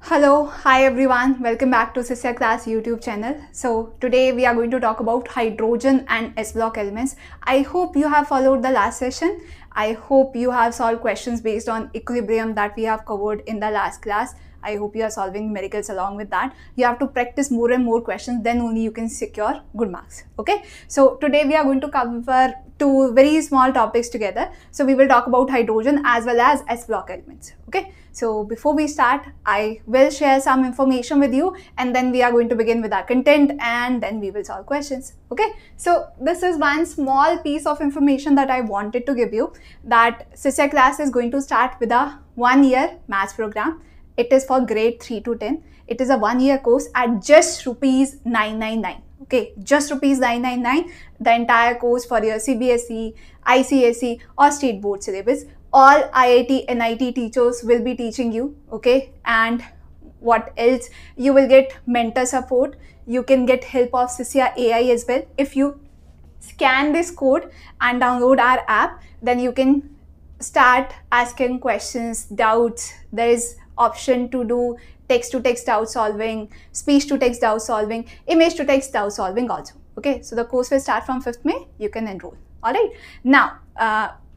Hello, hi everyone, welcome back to sisyaclass YouTube channel. So today we are going to talk about hydrogen and S block elements. I hope you have followed the last session. I hope you have solved questions based on equilibrium that we have covered in the last class. I hope you are solving numericals along with that. You have to practice more and more questions, then only you can secure good marks. Okay, so today we are going to cover two very small topics together. So we will talk about hydrogen as well as S block elements. Okay, so before we start, I will share some information with you and then we are going to begin with our content and then we will solve questions. Okay, so this is one small piece of information that I wanted to give you, that sisyaclass is going to start with a 1-year maths program. It is for grade 3 to 10. It is a 1-year course at just rupees 999. Okay, just rupees 999. The entire course for your CBSE, ICSE or state board syllabus. All IIT, NIT teachers will be teaching you. Okay, and what else? You will get mentor support. You can get help of Sysya AI as well. If you scan this code and download our app, then you can start asking questions, doubts. There is option to do text to text doubt solving, speech to text doubt solving, image to text doubt solving also. Okay, so the course will start from 5th May. You can enroll. All right, now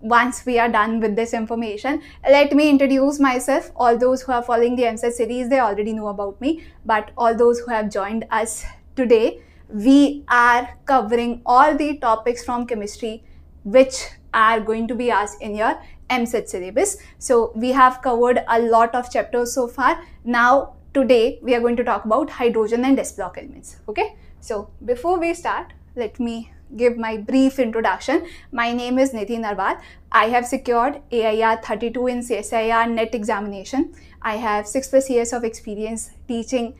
once we are done with this information, let me introduce myself. All those who are following the EAPCET series, they already know about me, but all those who have joined us today, we are covering all the topics from chemistry which are going to be asked in your EAPCET syllabus. So we have covered a lot of chapters so far. Now today we are going to talk about hydrogen and S block elements. Okay, so before we start, let me give my brief introduction. My name is Niti Narwal. I have secured AIR 32 in CSIR NET examination. I have 6+ years of experience teaching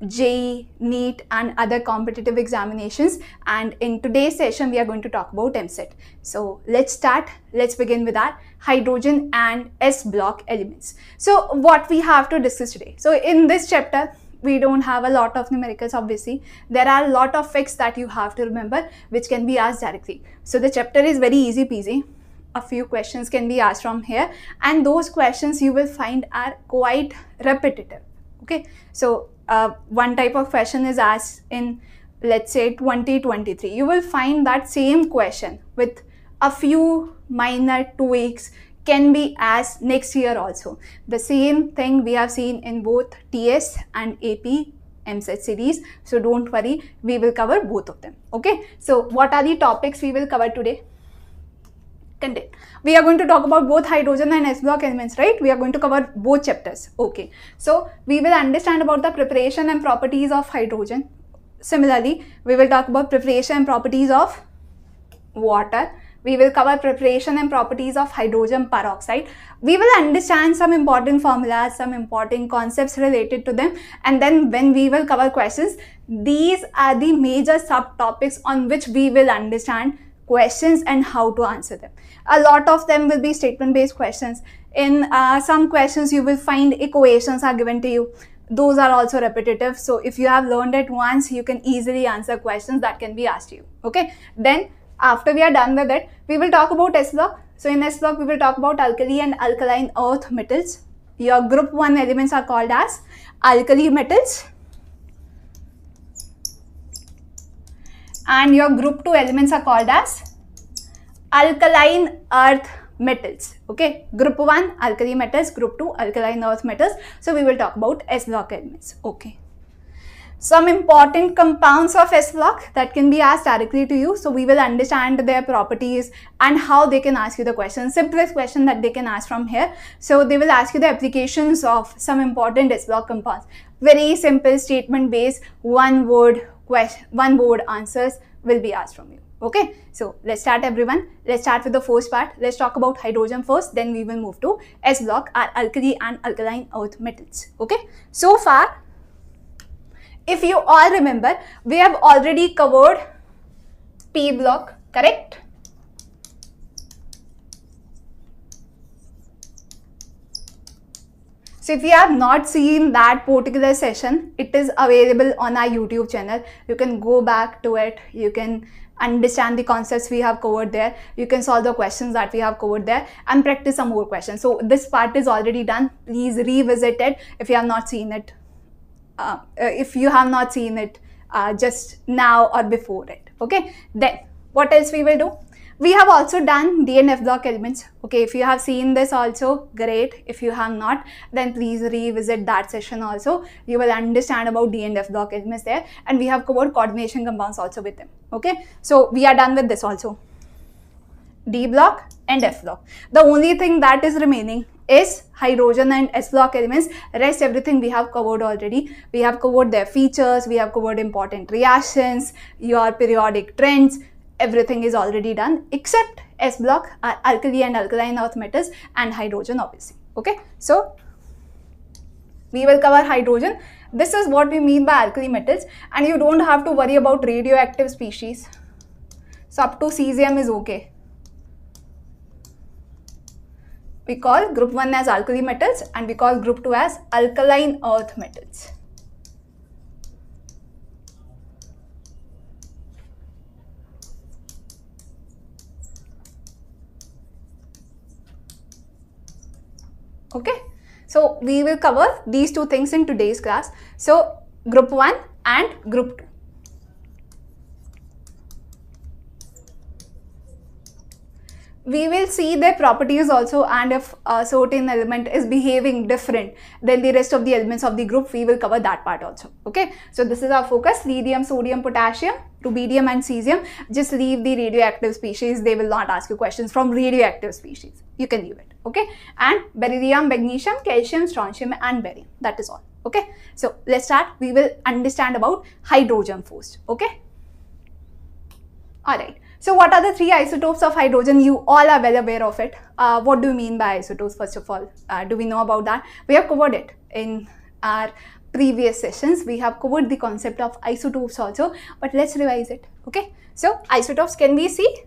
JEE, NEET and other competitive examinations, and in today's session we are going to talk about EAPCET. So let's start. Let's begin with our hydrogen and S block elements. So what we have to discuss today. So in this chapter we don't have a lot of numericals. Obviously there are a lot of facts that you have to remember which can be asked directly. So the chapter is very easy peasy. A few questions can be asked from here and those questions you will find are quite repetitive. Okay, so one type of question is asked in, let's say, 2023. You will find that same question with a few minor tweaks can be asked next year also. The same thing we have seen in both TS and AP EAPCET series. So don't worry, we will cover both of them. Okay, so what are the topics we will cover today? Content. We are going to talk about both hydrogen and S block elements, right? We are going to cover both chapters. Okay, so we will understand about the preparation and properties of hydrogen. Similarly, we will talk about preparation and properties of water. We will cover preparation and properties of hydrogen peroxide. We will understand some important formulas, some important concepts related to them, and then when we will cover questions, these are the major subtopics on which we will understand questions and how to answer them. A lot of them will be statement based questions. In some questions you will find equations are given to you. Those are also repetitive. So if you have learned it once, you can easily answer questions that can be asked to you. Okay, then after we are done with it, we will talk about S block. So in S block we will talk about alkali and alkaline earth metals. Your group 1 elements are called as alkali metals and your group 2 elements are called as alkaline earth metals. Okay, group 1 alkali metals, group 2 alkaline earth metals. So we will talk about S block elements. Okay, some important compounds of S block that can be asked directly to you. So we will understand their properties and how they can ask you the question. Simplest question that they can ask from here. So they will ask you the applications of some important S block compounds. Very simple statement based, one word answers will be asked from you. Okay, so let's start everyone. Let's start with the first part. Let's talk about hydrogen first, then we will move to S block, our alkali and alkaline earth metals. Okay, so far if you all remember, we have already covered P block, correct? So if you have not seen that particular session, it is available on our YouTube channel. You can go back to it. You can understand the concepts we have covered there. You can solve the questions that we have covered there and practice some more questions. So this part is already done. Please revisit it if you have not seen it. Just now or before it. Okay. Then what else we will do? We have also done D and F block elements. Okay, if you have seen this also, great. If you have not, then please revisit that session also. You will understand about D and F block elements there, and we have covered coordination compounds also with them. Okay, so we are done with this also. D block and F block. The only thing that is remaining is hydrogen and S block elements. Rest everything we have covered already. We have covered their features, we have covered important reactions, your periodic trends. Everything is already done except S block, alkali and alkaline earth metals, and hydrogen obviously. Okay, so we will cover hydrogen. This is what we mean by alkali metals, and you don't have to worry about radioactive species. So up to cesium is okay. We call group 1 as alkali metals and we call group 2 as alkaline earth metals. Okay, so we will cover these two things in today's class. So group 1 and group 2. We will see their properties also, and if a certain element is behaving different than the rest of the elements of the group, we will cover that part also. Okay, so this is our focus: lithium, sodium, potassium, rubidium and cesium. Just leave the radioactive species. They will not ask you questions from radioactive species. You can leave it. Okay, and beryllium, magnesium, calcium, strontium and barium. That is all. Okay, so let's start. We will understand about hydrogen first. Okay, all right. So what are the three isotopes of hydrogen? You all are well aware of it. What do you mean by isotopes first of all? Do we know about that? We have covered it in our previous sessions. We have covered the concept of isotopes also, but let's revise it. Okay, so isotopes, can we see?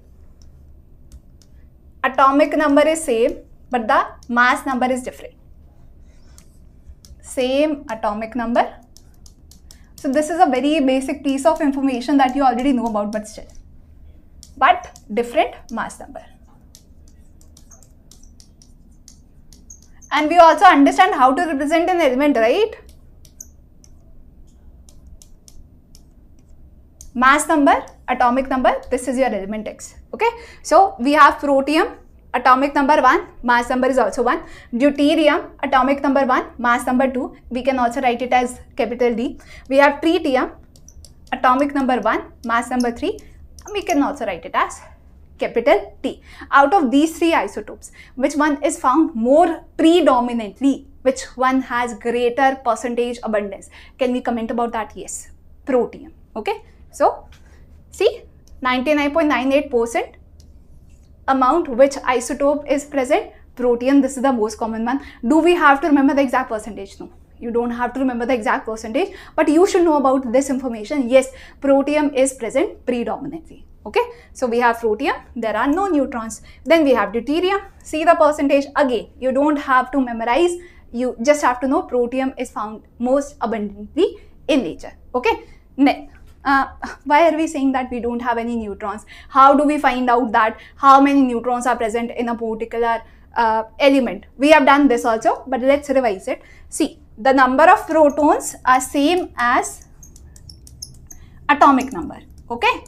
Atomic number is same, but the mass number is different. Same atomic number. So this is a very basic piece of information that you already know about, but still. But different mass number. And we also understand how to represent an element, right? Mass number, atomic number, this is your element X. Okay, so we have protium, atomic number 1, mass number is also 1. Deuterium, atomic number 1, mass number 2. We can also write it as capital D. We have tritium, atomic number 1, mass number 3. We can also write it as capital T. Out of these three isotopes, which one is found more predominantly? Which one has greater percentage abundance? Can we comment about that? Yes, protium. Okay, so see, 99.98% amount which isotope is present, protium. This is the most common one. Do we have to remember the exact percentage? No. You don't have to remember the exact percentage, but you should know about this information. Yes, protium is present predominantly. Okay, so we have protium, there are no neutrons. Then we have deuterium. See the percentage again. You don't have to memorize, you just have to know protium is found most abundantly in nature. Okay, then why are we saying that we don't have any neutrons? How do we find out that how many neutrons are present in a particular element? We have done this also, but let's revise it. See, the number of protons are same as atomic number. Okay,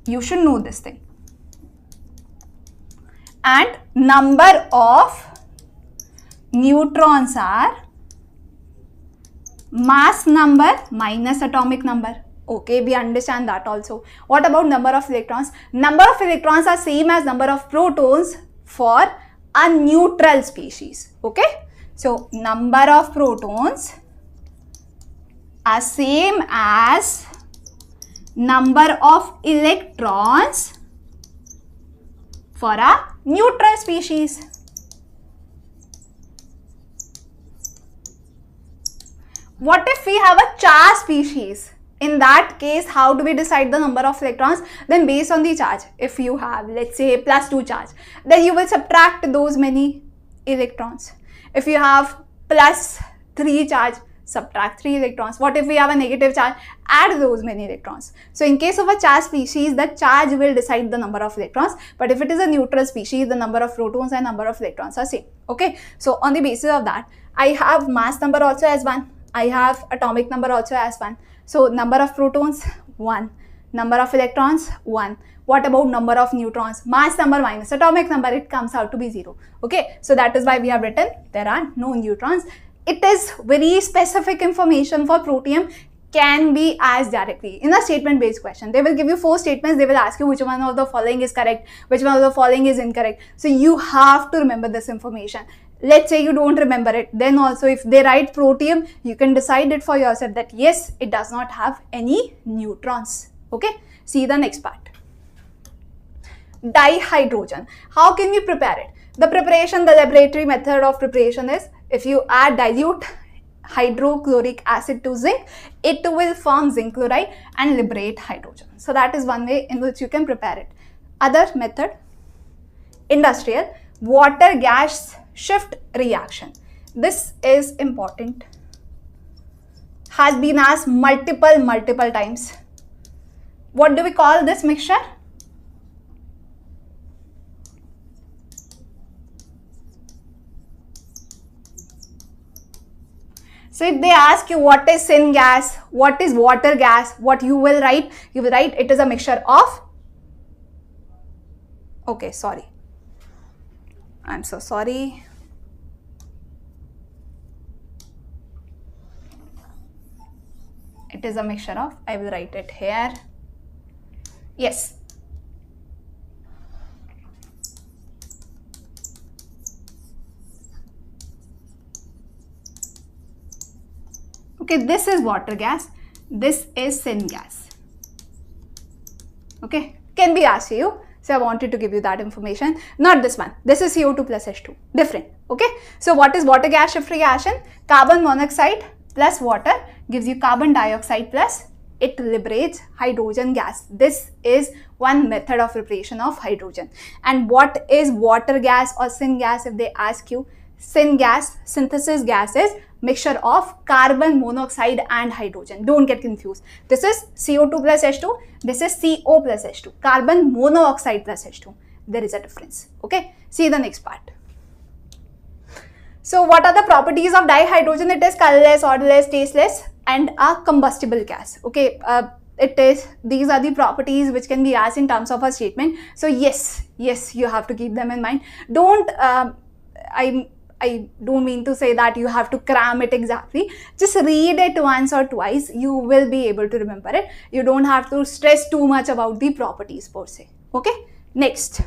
you should know this thing. And number of neutrons are mass number minus atomic number. Okay, we understand that also. What about number of electrons? Number of electrons are same as number of protons for a neutral species. Okay, so number of protons are same as number of electrons for a neutral species. What if we have a charged species? In that case, how do we decide the number of electrons? Then based on the charge, if you have, let's say, +2 charge, then you will subtract those many electrons. If you have +3 charge, subtract 3 electrons. What if we have a negative charge? Add those many electrons. So in case of a charge species, the charge will decide the number of electrons, but if it is a neutral species, the number of protons and number of electrons are same. Okay, so on the basis of that, I have mass number also as 1, I have atomic number also as 1. So number of protons 1, number of electrons 1. What about number of neutrons? Mass number minus atomic number, it comes out to be 0. Okay, so that is why we have written there are no neutrons. It is very specific information for protium, can be asked directly in a statement based question. They will give you 4 statements, they will ask you which one of the following is correct, which one of the following is incorrect. So you have to remember this information. Let's say you don't remember it, then also if they write protium, you can decide it for yourself that yes, it does not have any neutrons. Okay, see the next part. Dihydrogen. How can we prepare it? The preparation, the laboratory method of preparation is, if you add dilute hydrochloric acid to zinc, it will form zinc chloride and liberate hydrogen. So that is one way in which you can prepare it. Other method, industrial, water gas shift reaction. This is important, has been asked multiple times. What do we call this mixture? So if they ask you what is syngas, what is water gas, what you will write? You will write it is a mixture of, okay, sorry, I'm so sorry. It is a mixture of, I will write it here. Yes. Okay, this is water gas, this is syngas. Okay, can be asked you. So I wanted to give you that information. Not this one. This is CO2 plus H2. Different. Okay. So what is water gas shift reaction? Carbon monoxide plus water gives you carbon dioxide plus it liberates hydrogen gas. This is one method of preparation of hydrogen. And what is water gas or syngas? If they ask you, syngas, synthesis gas is mixture of carbon monoxide and hydrogen. Don't get confused. This is CO2 plus H2. This is CO plus H2. Carbon monoxide plus H2. There is a difference. Okay. See the next part. So what are the properties of dihydrogen? It is colorless, odorless, tasteless and a combustible gas. Okay. These are the properties which can be asked in terms of a statement. So yes, you have to keep them in mind. I don't mean to say that you have to cram it exactly. Just read it once or twice. You will be able to remember it. You don't have to stress too much about the properties per se. Okay. Next,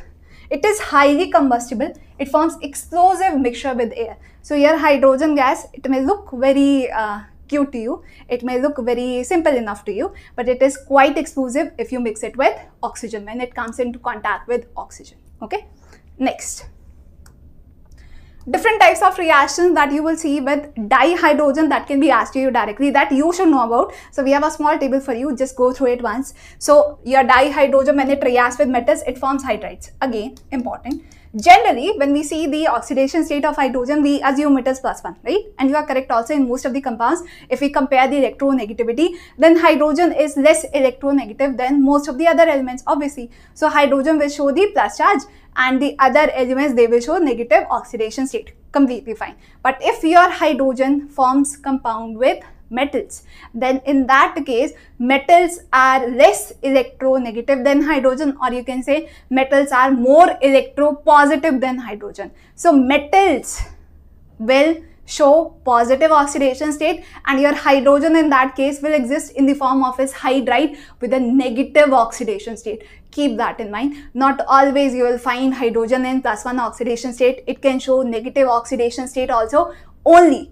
it is highly combustible. It forms explosive mixture with air. So here hydrogen gas, it may look very cute to you. It may look very simple enough to you, but it is quite explosive if you mix it with oxygen, when it comes into contact with oxygen. Okay. Next, different types of reactions that you will see with dihydrogen that can be asked to you directly, that you should know about. So we have a small table for you, just go through it once. So your dihydrogen, when it reacts with metals, it forms hydrides. Again, important. Generally, when we see the oxidation state of hydrogen, we assume it is +1, right? And you are correct also in most of the compounds. If we compare the electronegativity, then hydrogen is less electronegative than most of the other elements, obviously. So hydrogen will show the plus charge and the other elements, they will show negative oxidation state. Completely fine. But if your hydrogen forms compound with metals, then in that case metals are less electronegative than hydrogen, or you can say metals are more electropositive than hydrogen. So metals will show positive oxidation state and your hydrogen in that case will exist in the form of its hydride with a negative oxidation state. Keep that in mind. Not always you will find hydrogen in +1 oxidation state. It can show negative oxidation state also, only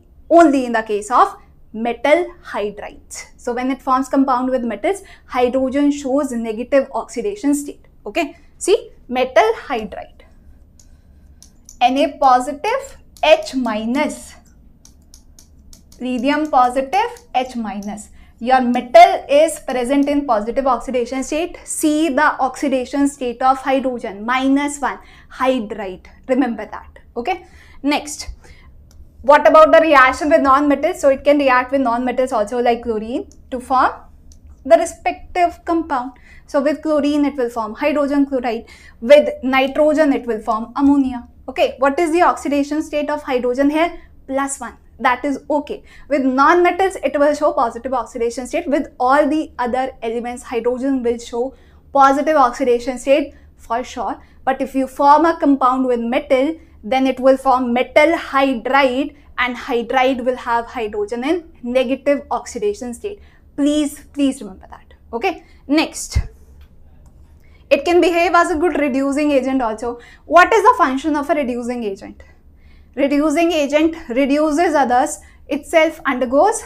in the case of metal hydrides. So when it forms compound with metals, hydrogen shows negative oxidation state. Okay. See, metal hydride, Na positive, H minus, lithium positive, H minus. Your metal is present in positive oxidation state. See the oxidation state of hydrogen, -1, hydride. Remember that. Okay. Next, What about the reaction with non-metals? So it can react with non-metals also, like chlorine, to form the respective compound. So with chlorine it will form hydrogen chloride, with nitrogen it will form ammonia. Okay, what is the oxidation state of hydrogen here? +1. That is okay. With non-metals it will show positive oxidation state. With all the other elements, hydrogen will show positive oxidation state for sure. But if you form a compound with metal, then it will form metal hydride, and hydride will have hydrogen in negative oxidation state. Please remember that. Okay, next, it can behave as a good reducing agent also. What is the function of a reducing agent? Reducing agent reduces others, itself undergoes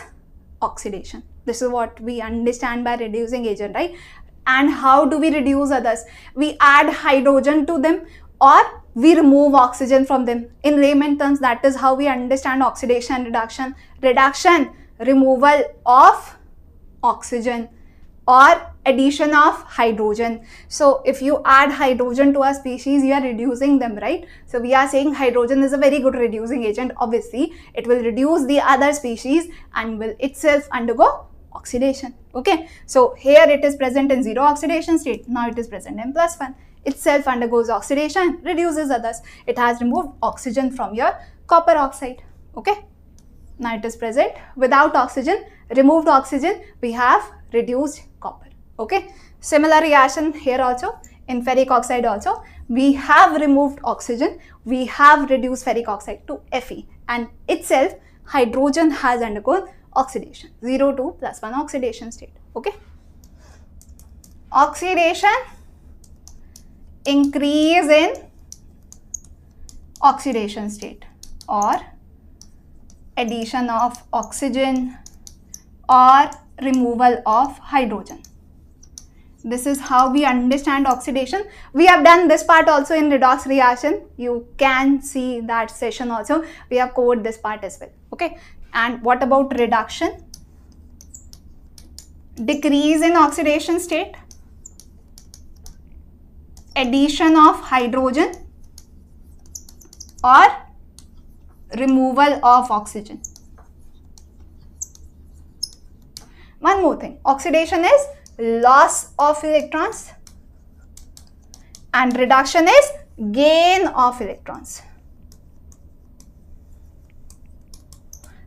oxidation. This is what we understand by reducing agent, right? And how do we reduce others? We add hydrogen to them, or we remove oxygen from them. In layman terms, that is how we understand oxidation and reduction. Reduction, removal of oxygen or addition of hydrogen. So if you add hydrogen to a species, you are reducing them, right? So we are saying hydrogen is a very good reducing agent. Obviously, it will reduce the other species and will itself undergo oxidation. Okay, so here it is present in 0 oxidation state. Now it is present in +1. Itself undergoes oxidation, reduces others. It has removed oxygen from your copper oxide. Okay, now it is present without oxygen, removed oxygen, we have reduced copper. Okay, similar reaction here also. In ferric oxide also, we have removed oxygen, we have reduced ferric oxide to Fe, and itself hydrogen has undergone oxidation, 0 to +1 oxidation state. Okay, oxidation, increase in oxidation state, or addition of oxygen, or removal of hydrogen. This is how we understand oxidation. We have done this part also in redox reaction. You can see that session also. We have covered this part as well. Okay, and what about reduction? Decrease in oxidation state, addition of hydrogen, or removal of oxygen. One more thing, oxidation is loss of electrons and reduction is gain of electrons.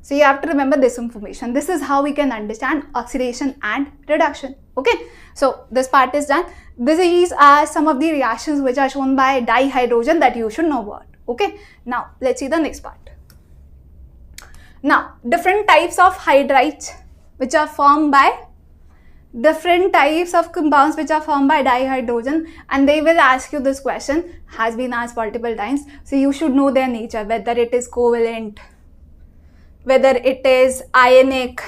So you have to remember this information. This is how we can understand oxidation and reduction. Okay, so this part is done. These are some of the reactions which are shown by dihydrogen that you should know about. Okay, now let's see the next part. Now, different types of hydrides which are formed by different types of compounds which are formed by dihydrogen, and they will ask you this question, has been asked multiple times. So you should know their nature, whether it is covalent, whether it is ionic,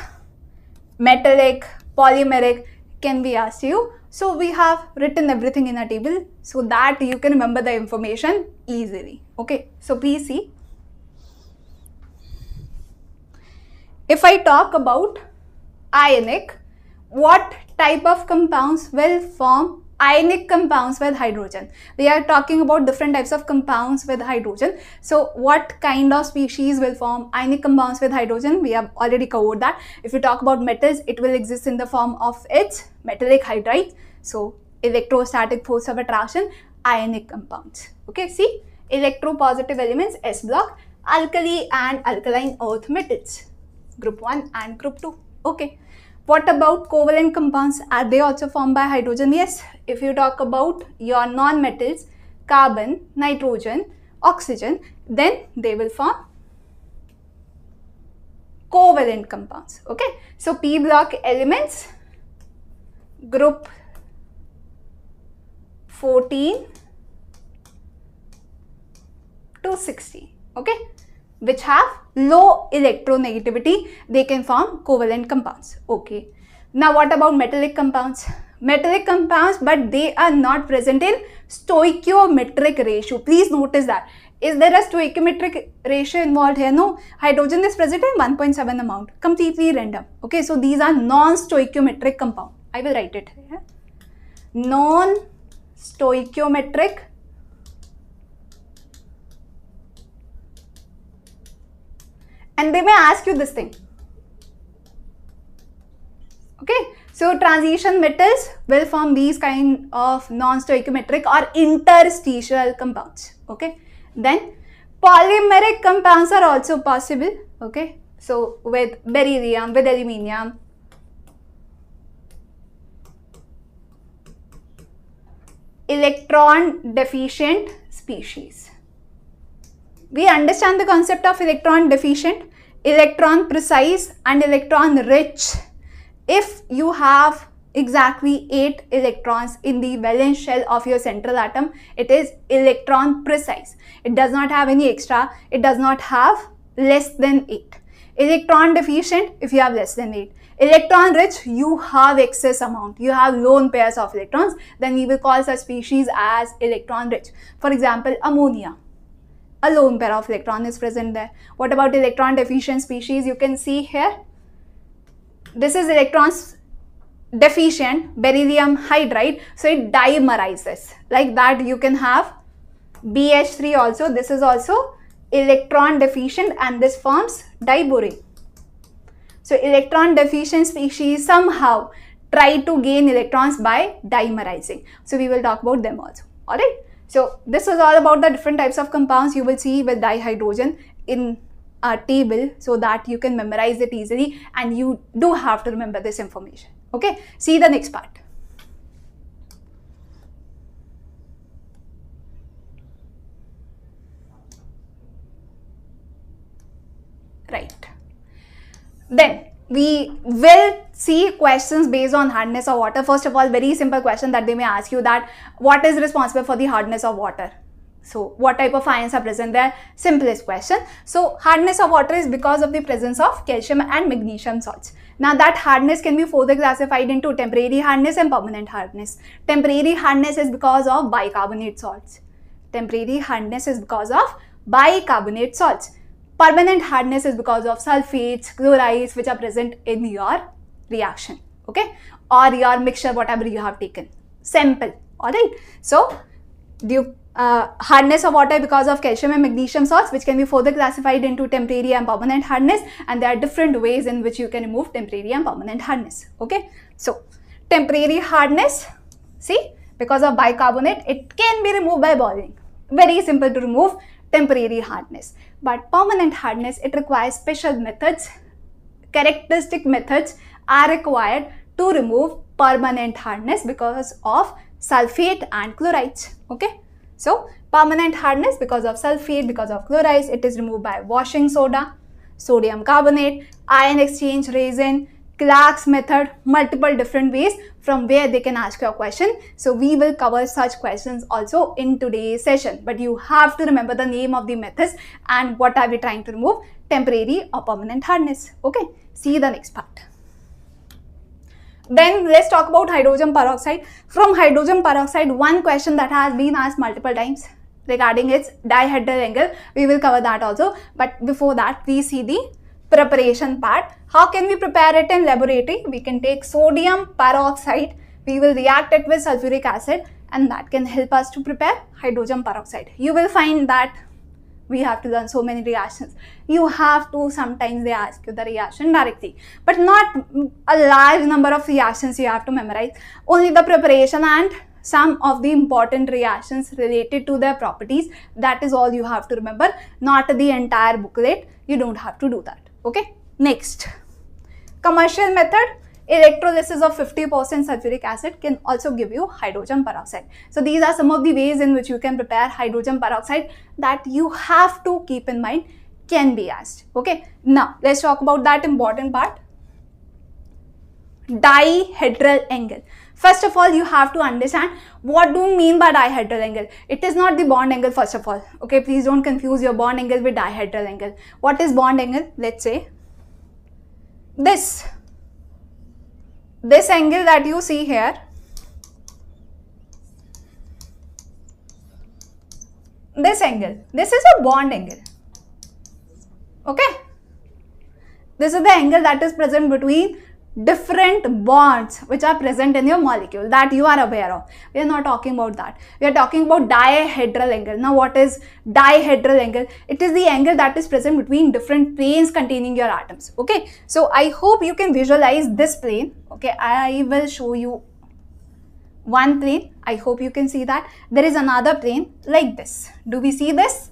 metallic, polymeric, can be asked you. So we have written everything in a table so that you can remember the information easily. Okay, so please see. If I talk about ionic, what type of compounds will form ionic compounds with hydrogen? We are talking about different types of compounds with hydrogen. So what kind of species will form ionic compounds with hydrogen? We have already covered that. If you talk about metals, it will exist in the form of its metallic hydrides. So electrostatic force of attraction, ionic compounds. Okay, see, electropositive elements, S block, alkali and alkaline earth metals, group 1 and group 2. Okay. What about covalent compounds? Are they also formed by hydrogen? Yes. If you talk about your non-metals, carbon, nitrogen, oxygen, then they will form covalent compounds. Okay. So P block elements, group 14 to 60. Okay, which have low electronegativity, they can form covalent compounds. Okay, now what about metallic compounds? Metallic compounds, but they are not present in stoichiometric ratio. Please notice that. Is there a stoichiometric ratio involved here? No, hydrogen is present in 1.7 amount, completely random. Okay, so these are non-stoichiometric compound. I will write it here. Non-stoichiometric And they may ask you this thing. Okay, so transition metals will form these kind of non-stoichiometric or interstitial compounds. Okay, then polymeric compounds are also possible. Okay, so with beryllium, with aluminium, electron deficient species. We understand the concept of electron deficient, electron precise and electron rich. If you have exactly 8 electrons in the valence shell of your central atom, it is electron precise. It does not have any extra. It does not have less than 8. Electron deficient if you have less than 8. Electron rich, you have excess amount. You have lone pairs of electrons. Then we will call such species as electron rich. For example, ammonia. A lone pair of electron is present there. What about electron deficient species? You can see here. This is electrons deficient, beryllium hydride, so it dimerizes. Like that you can have BH3 also. This is also electron deficient and this forms diborane. So electron deficient species somehow try to gain electrons by dimerizing. So we will talk about them also. Alright. So this is all about the different types of compounds you will see with dihydrogen in a table so that you can memorize it easily, and you do have to remember this information. Okay, see the next part. Right. Then we will see questions based on hardness of water. First of all, very simple question that they may ask you, that what is responsible for the hardness of water? So what type of ions are present there? Simplest question. So hardness of water is because of the presence of calcium and magnesium salts. Now that hardness can be further classified into temporary hardness and permanent hardness. Temporary hardness is because of bicarbonate salts. Temporary hardness is because of bicarbonate salts. Permanent hardness is because of sulfates, chlorides which are present in your reaction. Okay, or your mixture, whatever you have taken. Simple. Alright. So hardness of water because of calcium and magnesium salts, which can be further classified into temporary and permanent hardness, and there are different ways in which you can remove temporary and permanent hardness. Okay, so temporary hardness, see, because of bicarbonate, it can be removed by boiling. Very simple to remove temporary hardness. But permanent hardness, it requires special methods. Characteristic methods are required to remove permanent hardness because of sulfate and chlorides. Okay. So, permanent hardness because of sulfate, because of chlorides, it is removed by washing soda, sodium carbonate, ion exchange resin, Clark's method, multiple different ways from where they can ask you a question. So, we will cover such questions also in today's session. But you have to remember the name of the methods and what are we trying to remove, temporary or permanent hardness. Okay, see the next part. Then let's talk about hydrogen peroxide. From hydrogen peroxide, one question that has been asked multiple times regarding its dihedral angle. We will cover that also. But before that, we see the preparation part. How can we prepare it in laboratory? We can take sodium peroxide. We will react it with sulfuric acid, and that can help us to prepare hydrogen peroxide. You will find that we have to learn so many reactions. You have to, sometimes they ask you the reaction directly, but not a large number of reactions you have to memorize. Only the preparation and some of the important reactions related to their properties. That is all you have to remember, not the entire booklet. You don't have to do that. Okay. Next, commercial method. Electrolysis of 50% sulfuric acid can also give you hydrogen peroxide. So these are some of the ways in which you can prepare hydrogen peroxide that you have to keep in mind, can be asked. Okay, now let's talk about that important part, dihedral angle. First of all, you have to understand what do you mean by dihedral angle. It is not the bond angle, first of all. Okay, please don't confuse your bond angle with dihedral angle. What is bond angle? Let's say this angle that you see here, this angle, this is a bond angle. Okay, this is the angle that is present between different bonds which are present in your molecule that you are aware of. We are not talking about that. We are talking about dihedral angle. Now what is dihedral angle? It is the angle that is present between different planes containing your atoms. Okay, so I hope you can visualize this plane. Okay, I will show you one plane. I hope you can see that. There is another plane like this. Do we see this?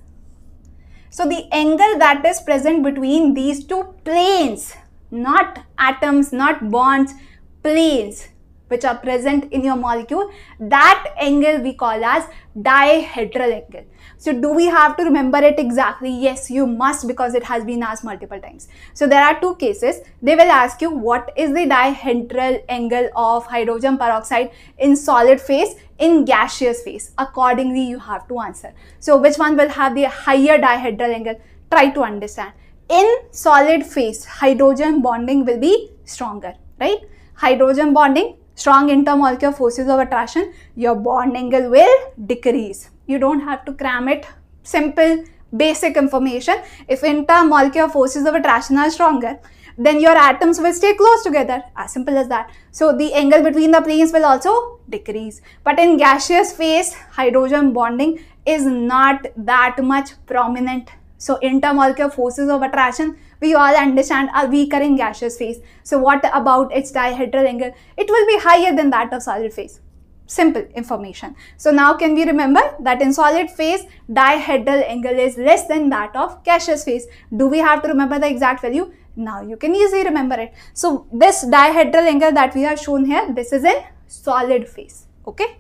So the angle that is present between these two planes, not atoms, not bonds, planes which are present in your molecule, that angle we call as dihedral angle. So do we have to remember it exactly? Yes, you must, because it has been asked multiple times. So there are two cases. They will ask you what is the dihedral angle of hydrogen peroxide in solid phase, in gaseous phase. Accordingly, you have to answer. So which one will have the higher dihedral angle? Try to understand. In solid phase, hydrogen bonding will be stronger, right? Hydrogen bonding, strong intermolecular forces of attraction, your bond angle will decrease. You don't have to cram it. Simple, basic information. If intermolecular forces of attraction are stronger, then your atoms will stay close together. As simple as that. So the angle between the planes will also decrease. But in gaseous phase, hydrogen bonding is not that much prominent. So intermolecular forces of attraction, we all understand, are weaker in gaseous phase. So what about its dihedral angle? It will be higher than that of solid phase. Simple information. So now can we remember that in solid phase, dihedral angle is less than that of gaseous phase. Do we have to remember the exact value? Now you can easily remember it. So this dihedral angle that we have shown here, this is in solid phase. Okay.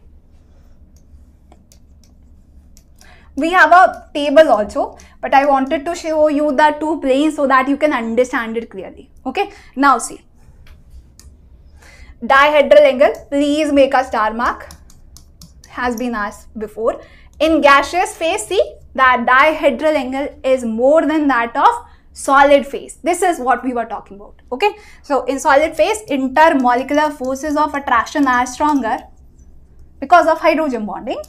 We have a table also, but I wanted to show you the two planes so that you can understand it clearly. Okay. Now see. Dihedral angle, please make a star mark. Has been asked before. In gaseous phase, see that dihedral angle is more than that of solid phase. This is what we were talking about. Okay. So in solid phase, intermolecular forces of attraction are stronger because of hydrogen bonding.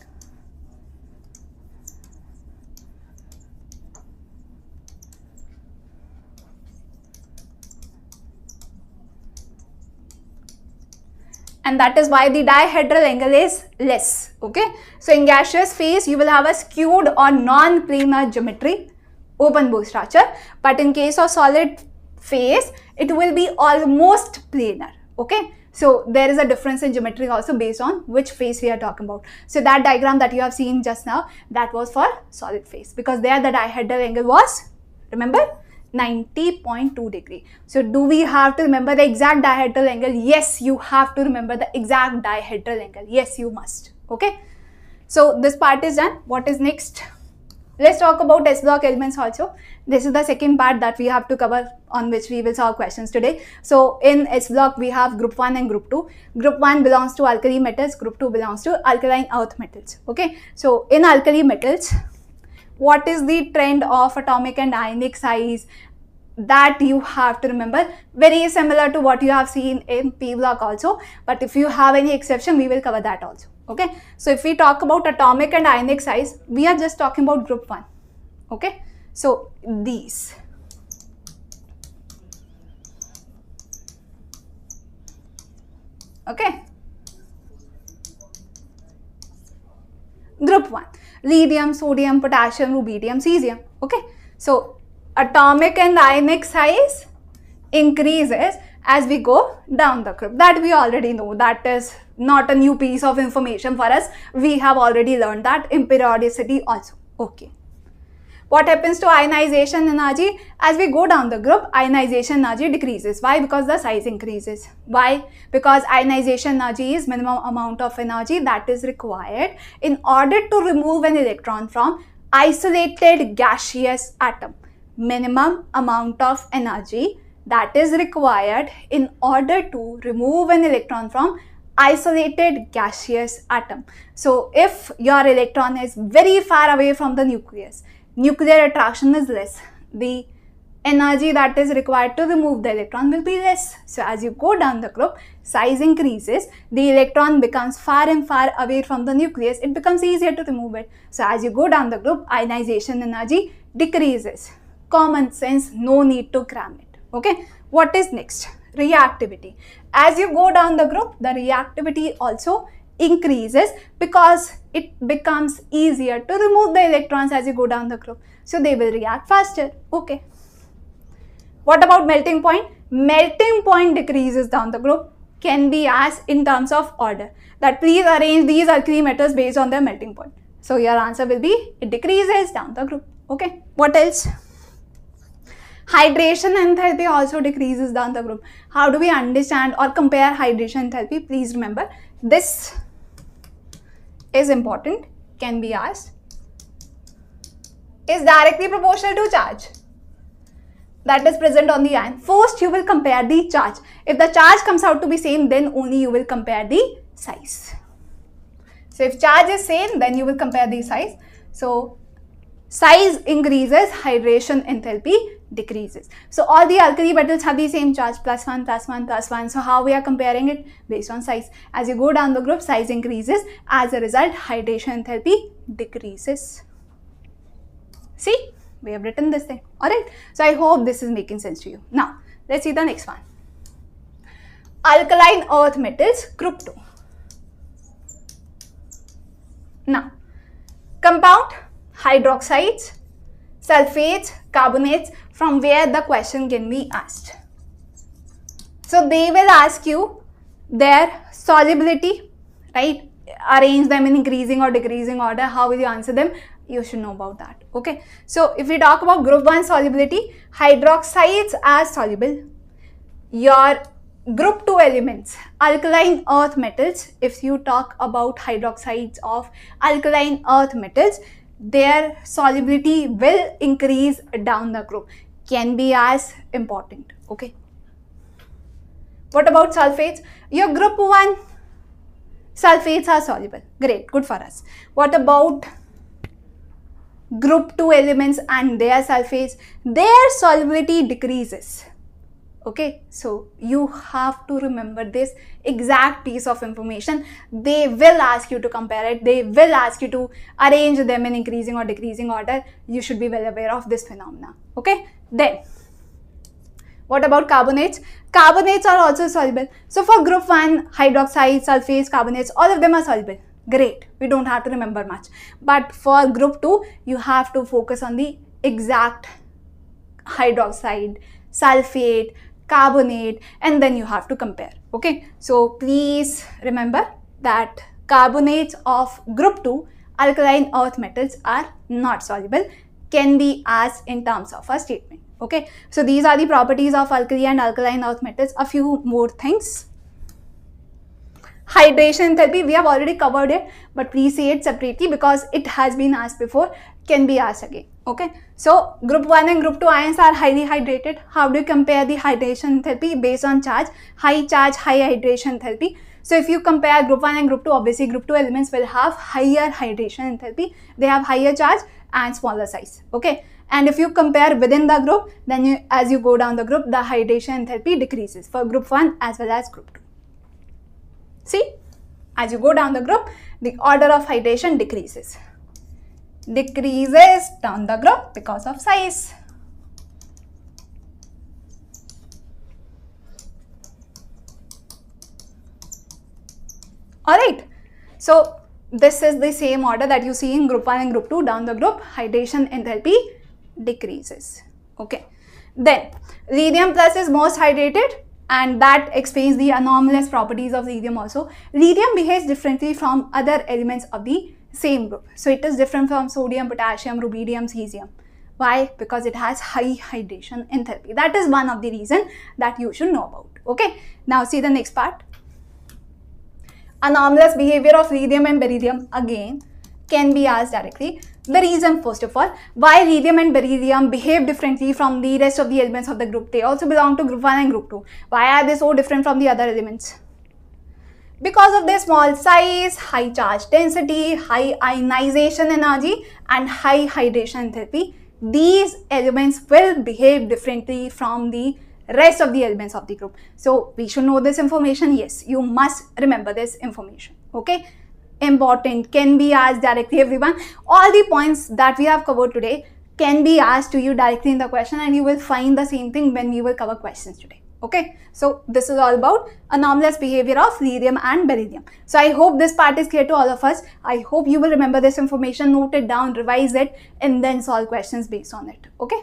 And that is why the dihedral angle is less. Okay. So in gaseous phase, you will have a skewed or non-planar geometry, open Bohr structure. But in case of solid phase, it will be almost planar. Okay. So there is a difference in geometry also based on which phase we are talking about. So that diagram that you have seen just now, that was for solid phase, because there the dihedral angle was, remember, 90.2 degree. So do we have to remember the exact dihedral angle? Yes, you have to remember the exact dihedral angle. Yes, you must. Okay. So this part is done. What is next? Let's talk about S block elements also. This is the second part that we have to cover, on which we will solve questions today. So in S block, we have group 1 and group 2. Group 1 belongs to alkali metals. Group 2 belongs to alkaline earth metals. Okay. So in alkali metals, what is the trend of atomic and ionic size? That you have to remember. Very similar to what you have seen in P block also. But if you have any exception, we will cover that also. Okay. So if we talk about atomic and ionic size, we are just talking about group 1. Okay. So these. Okay. Group 1. Lithium, sodium, potassium, rubidium, cesium. Okay. So atomic and ionic size increases as we go down the group. That we already know. That is not a new piece of information for us. We have already learned that in periodicity also. Okay. What happens to ionization energy? As we go down the group, ionization energy decreases. Why? Because the size increases. Why? Because ionization energy is minimum amount of energy that is required in order to remove an electron from isolated gaseous atom. Minimum amount of energy that is required in order to remove an electron from isolated gaseous atom. So if your electron is very far away from the nucleus, nuclear attraction is less, the energy that is required to remove the electron will be less. So as you go down the group, size increases, the electron becomes far and far away from the nucleus, it becomes easier to remove it. So as you go down the group, ionization energy decreases. Common sense, no need to cram it. Okay. What is next? reactivity. As you go down the group, the reactivity also increases because it becomes easier to remove the electrons as you go down the group. So they will react faster. Okay. What about melting point? Melting point decreases down the group, can be asked in terms of order. That please arrange these alkali metals based on their melting point. So your answer will be it decreases down the group. Okay. What else? Hydration enthalpy also decreases down the group. How do we understand or compare hydration enthalpy? Please remember this is important, can be asked. Is directly proportional to charge that is present on the ion. First you will compare the charge. If the charge comes out to be same, then only you will compare the size. So if charge is same, then you will compare the size. So size increases, hydration enthalpy decreases. So all the alkali metals have the same charge, +1, +1, +1. So how we are comparing it? Based on size. As you go down the group, size increases. As a result, hydration enthalpy decreases. See, we have written this thing. Alright. So I hope this is making sense to you. Now, let's see the next one. Alkaline earth metals, group 2. Now, compound, hydroxides, sulfates, carbonates, from where the question can be asked. So they will ask you their solubility, right? Arrange them in increasing or decreasing order. How will you answer them? You should know about that. Okay. So if we talk about group 1 solubility, hydroxides are soluble. Your group 2 elements, alkaline earth metals, if you talk about hydroxides of alkaline earth metals, their solubility will increase down the group. Can be as important. Okay. What about sulfates? Your group 1 sulfates are soluble. Great, good for us. What about group 2 elements and their sulfates? Their solubility decreases. Okay, so you have to remember this exact piece of information. They will ask you to compare it. They will ask you to arrange them in increasing or decreasing order. You should be well aware of this phenomena. Okay, then what about carbonates? Carbonates are also soluble. So for group 1, hydroxides, sulfates, carbonates, all of them are soluble. Great, we don't have to remember much. But for group 2, you have to focus on the exact hydroxide, sulfate, carbonate, and then you have to compare. Okay, so please remember that carbonates of group 2 alkaline earth metals are not soluble, can be asked in terms of a statement. Okay, so these are the properties of alkali and alkaline earth metals. A few more things. Hydration enthalpy, we have already covered it, but please see it separately because it has been asked before, can be asked again. Okay, so group 1 and group 2 ions are highly hydrated. How do you compare the hydration enthalpy? Based on charge, high charge, high hydration enthalpy. So if you compare group 1 and group 2, obviously group 2 elements will have higher hydration enthalpy. They have higher charge and smaller size. Okay, and if you compare within the group, then as you go down the group, the hydration enthalpy decreases for group 1 as well as group 2. See, as you go down the group, the order of hydration decreases down the group because of size. Alright, so this is the same order that you see in group 1 and group 2. Down the group, hydration enthalpy decreases. Okay, then lithium plus is most hydrated, and that explains the anomalous properties of lithium also. Lithium behaves differently from other elements of the same group. So it is different from sodium, potassium, rubidium, cesium. Why? Because it has high hydration enthalpy. That is one of the reasons that you should know about. Okay, now see the next part. Anomalous behavior of lithium and beryllium again can be asked directly. The reason, first of all, why lithium and beryllium behave differently from the rest of the elements of the group. They also belong to group 1 and group 2. Why are they so different from the other elements? Because of their small size, high charge density, high ionization energy, and high hydration enthalpy, these elements will behave differently from the rest of the elements of the group. So we should know this information. Yes, you must remember this information. Okay, important, can be asked directly, everyone. All the points that we have covered today can be asked to you directly in the question, and you will find the same thing when we will cover questions today. Okay, so this is all about anomalous behavior of lithium and beryllium. So I hope this part is clear to all of us. I hope you will remember this information, note it down, revise it, and then solve questions based on it. Okay.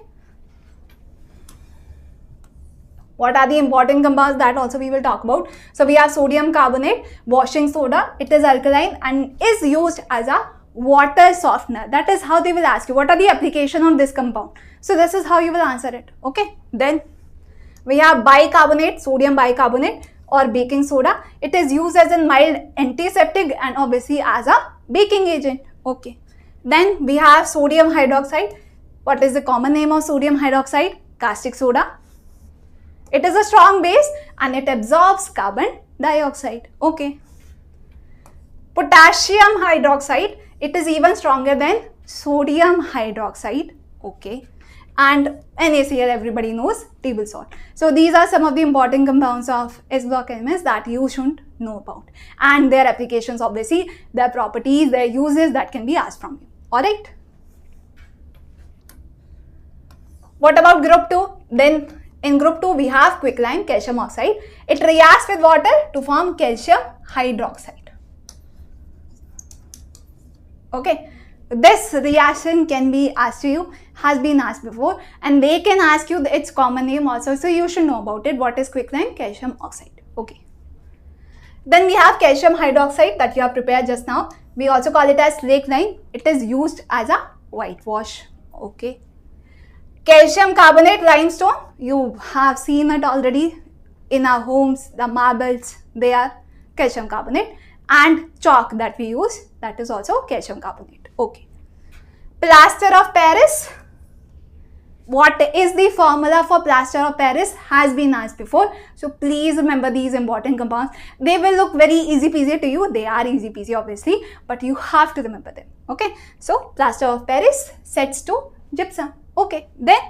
What are the important compounds? That also we will talk about. So we have sodium carbonate, washing soda. It is alkaline and is used as a water softener. That is how they will ask you, what are the application on this compound? So this is how you will answer it. Okay. Then we have bicarbonate, sodium bicarbonate or baking soda. It is used as a mild antiseptic and obviously as a baking agent. Okay. Then we have sodium hydroxide. What is the common name of sodium hydroxide? Caustic soda. It is a strong base and it absorbs carbon dioxide. Okay. Potassium hydroxide. It is even stronger than sodium hydroxide. Okay. And NaCl, everybody knows, table salt. So these are some of the important compounds of S block elements that you should know about, and their applications, obviously, their properties, their uses that can be asked from you. Alright. What about group 2? Then in group 2 we have quicklime calcium oxide. It reacts with water to form calcium hydroxide. Okay. This reaction can be asked to you, has been asked before, and they can ask you its common name also. So you should know about it. What is quicklime calcium oxide? Okay. Then we have calcium hydroxide that you have prepared just now. We also call it as slake lime. It is used as a whitewash. Okay. Calcium carbonate limestone. You have seen it already in our homes. The marbles, they are calcium carbonate. And chalk that we use, that is also calcium carbonate. Okay. Plaster of Paris. What is the formula for plaster of Paris? Has been asked before. So please remember these important compounds. They will look very easy peasy to you. They are easy peasy obviously, but you have to remember them. Okay. So plaster of Paris sets to gypsum. Okay. Then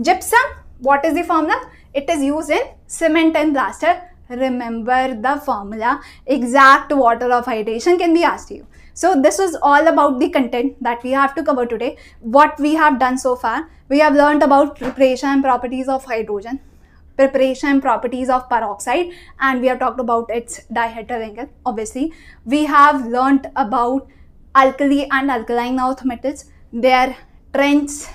gypsum, what is the formula? It is used in cement and plaster. Remember the formula. Exact water of hydration can be asked to you. So this is all about the content that we have to cover today. What we have done so far, we have learned about preparation and properties of hydrogen, preparation and properties of peroxide, and we have talked about its dihedral angle. Obviously, we have learned about alkali and alkaline earth metals, their trends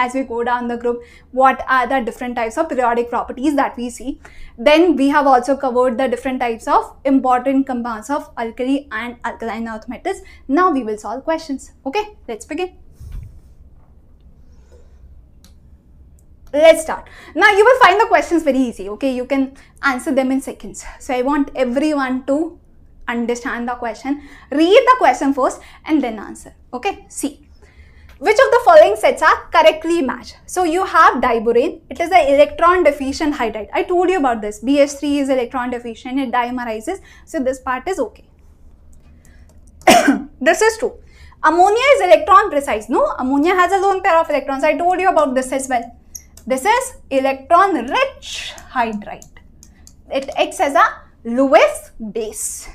as we go down the group, what are the different types of periodic properties that we see. Then we have also covered the different types of important compounds of alkali and alkaline earth metals. Now we will solve questions. Okay, let's begin. Let's start. Now you will find the questions very easy. Okay, you can answer them in seconds. So I want everyone to understand the question, read the question first and then answer. Okay, see. Which of the following sets are correctly matched? So you have diborane. It is the electron deficient hydride. I told you about this. BH3 is electron deficient. It dimerizes. So this part is okay. This is true. Ammonia is electron precise. No, ammonia has a lone pair of electrons. I told you about this as well. This is electron rich hydride. It acts as a Lewis base.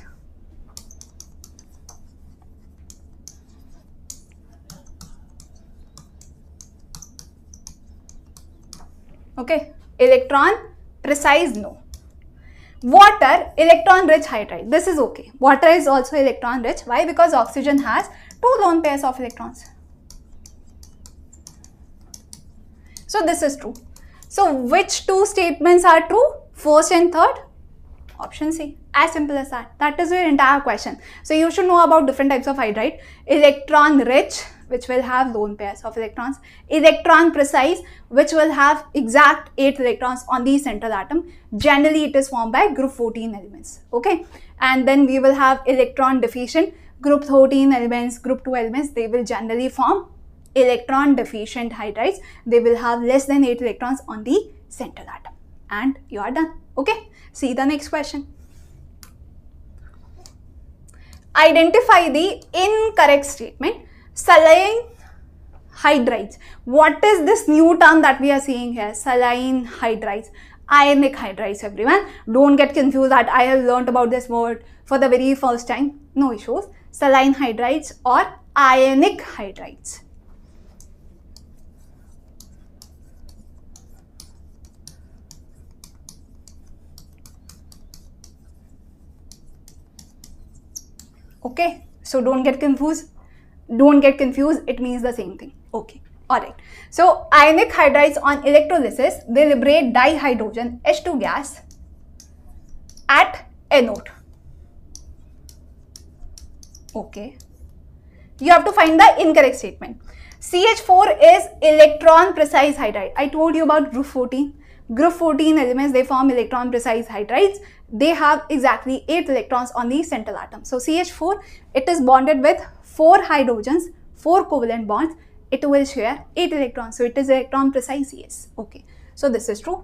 Okay, electron precise, no. Water, electron rich hydride. This is okay. Water is also electron rich. Why? Because oxygen has 2 lone pairs of electrons. So this is true. So which 2 statements are true? First and third? Option C. As simple as that. That is your entire question. So you should know about different types of hydride. Electron rich, which will have lone pairs of electrons. Electron precise, which will have exact 8 electrons on the central atom. Generally, it is formed by group 14 elements. Okay. And then we will have electron deficient, group 13 elements, group 2 elements. They will generally form electron deficient hydrides. They will have less than 8 electrons on the central atom. And you are done. Okay. See the next question. Identify the incorrect statement. Saline hydrides. What is this new term that we are seeing here? Saline hydrides. Ionic hydrides, everyone. Don't get confused that I have learned about this word for the very first time. No issues. Saline hydrides or ionic hydrides. Okay, so don't get confused. Don't get confused, it means the same thing. Okay, alright. So ionic hydrides on electrolysis, they liberate dihydrogen H2 gas at anode. Okay, you have to find the incorrect statement. CH4 is electron precise hydride. I told you about group 14. Group 14 elements, they form electron precise hydrides. They have exactly 8 electrons on the central atom. So CH4, it is bonded with 4 hydrogens, 4 covalent bonds. It will share 8 electrons. So it is electron precise, yes. Okay, so this is true.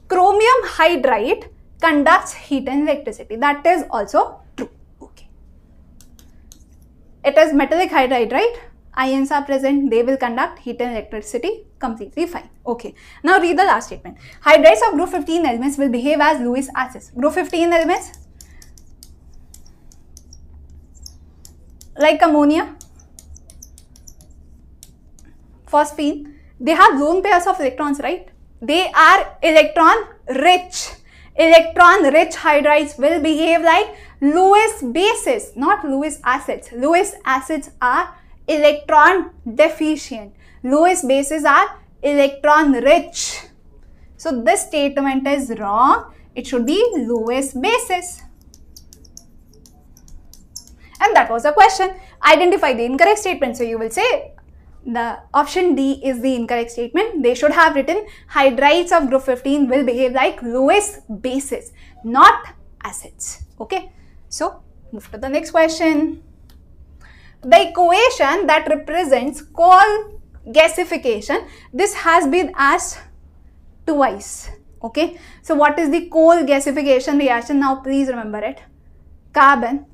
Chromium hydride conducts heat and electricity. That is also true. Okay. It is metallic hydride, right? Ions are present, they will conduct heat and electricity, completely fine. Okay, now read the last statement. Hydrides of group 15 elements will behave as Lewis acids. Group 15 elements like ammonia, phosphine, they have lone pairs of electrons, right? They are electron rich. Electron rich hydrides will behave like Lewis bases, not Lewis acids. Lewis acids are electron deficient. Lewis bases are electron rich. So this statement is wrong. It should be Lewis bases. And that was the question. Identify the incorrect statement. So you will say the option D is the incorrect statement. They should have written hydrides of group 15 will behave like Lewis bases, not acids. Okay. So move to the next question. The equation that represents coal gasification, this has been asked twice. Okay, so what is the coal gasification reaction? Now please remember it. Carbon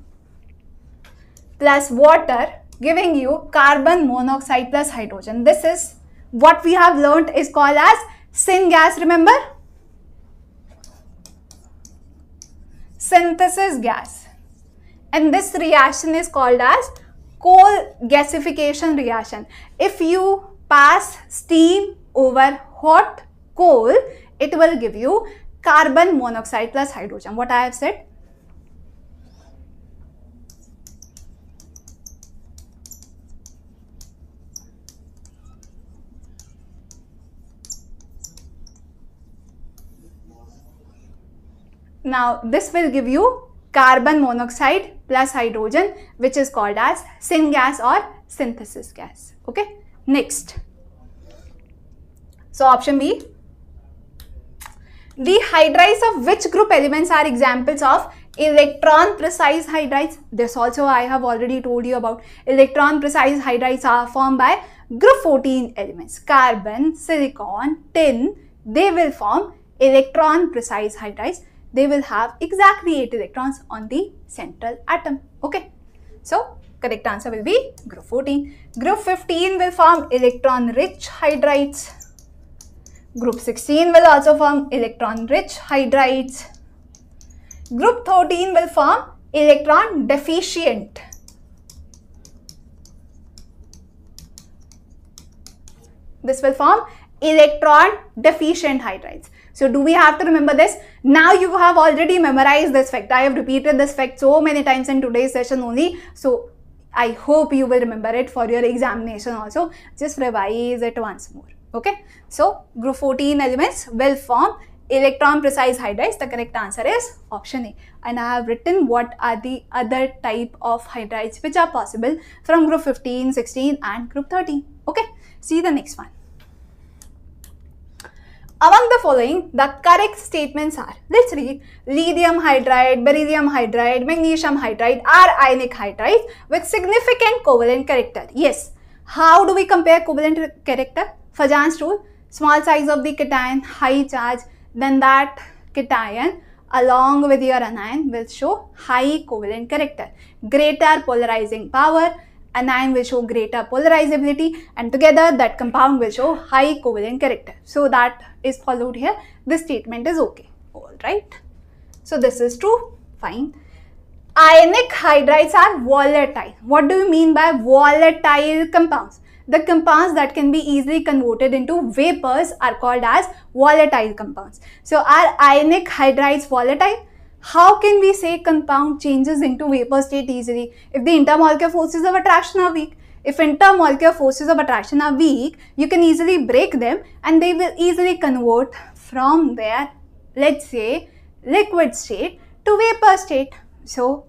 plus water giving you carbon monoxide plus hydrogen. This is what we have learnt is called as syngas, remember? Synthesis gas. And this reaction is called as coal gasification reaction. If you pass steam over hot coal, it will give you carbon monoxide plus hydrogen. What I have said? Now this will give you carbon monoxide plus hydrogen, which is called as syngas or synthesis gas. Okay, next. So option B. The hydrides of which group elements are examples of electron precise hydrides? This also I have already told you about. Electron precise hydrides are formed by group 14 elements. Carbon, silicon, tin, they will form electron precise hydrides. They will have exactly 8 electrons on the central atom. Okay. So correct answer will be group 14. Group 15 will form electron rich hydrides. Group 16 will also form electron rich hydrides. Group 13 will form electron deficient. This will form electron deficient hydrides. So do we have to remember this? Now you have already memorized this fact. I have repeated this fact so many times in today's session only. So I hope you will remember it for your examination also. Just revise it once more. Okay. So group 14 elements will form electron precise hydrides. The correct answer is option A. And I have written what are the other type of hydrides which are possible from group 15, 16 and group 13. Okay. See the next one. Among the following, the correct statements are, let's read, lithium hydride, beryllium hydride, magnesium hydride are ionic hydrides with significant covalent character. Yes. How do we compare covalent character? Fajan's rule, small size of the cation, high charge, then that cation along with your anion will show high covalent character. Greater polarizing power, anion will show greater polarizability, and together that compound will show high covalent character. So that is followed here. This statement is okay. Alright. So this is true. Fine. Ionic hydrides are volatile. What do you mean by volatile compounds? The compounds that can be easily converted into vapors are called as volatile compounds. So are ionic hydrides volatile? How can we say compound changes into vapor state easily? If the intermolecular forces of attraction are weak. If intermolecular forces of attraction are weak, you can easily break them and they will easily convert from their, let's say, liquid state to vapor state. So,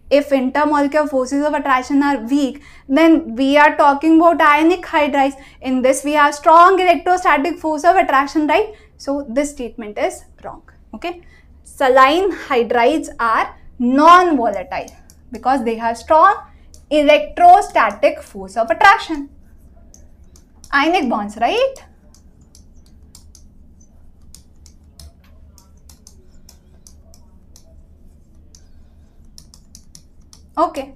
if intermolecular forces of attraction are weak, then we are talking about ionic hydrides. In this, we have strong electrostatic force of attraction, right? So, this statement is wrong. Okay. Saline hydrides are non-volatile because they have strong electrostatic force of attraction. Ionic bonds, right? Okay.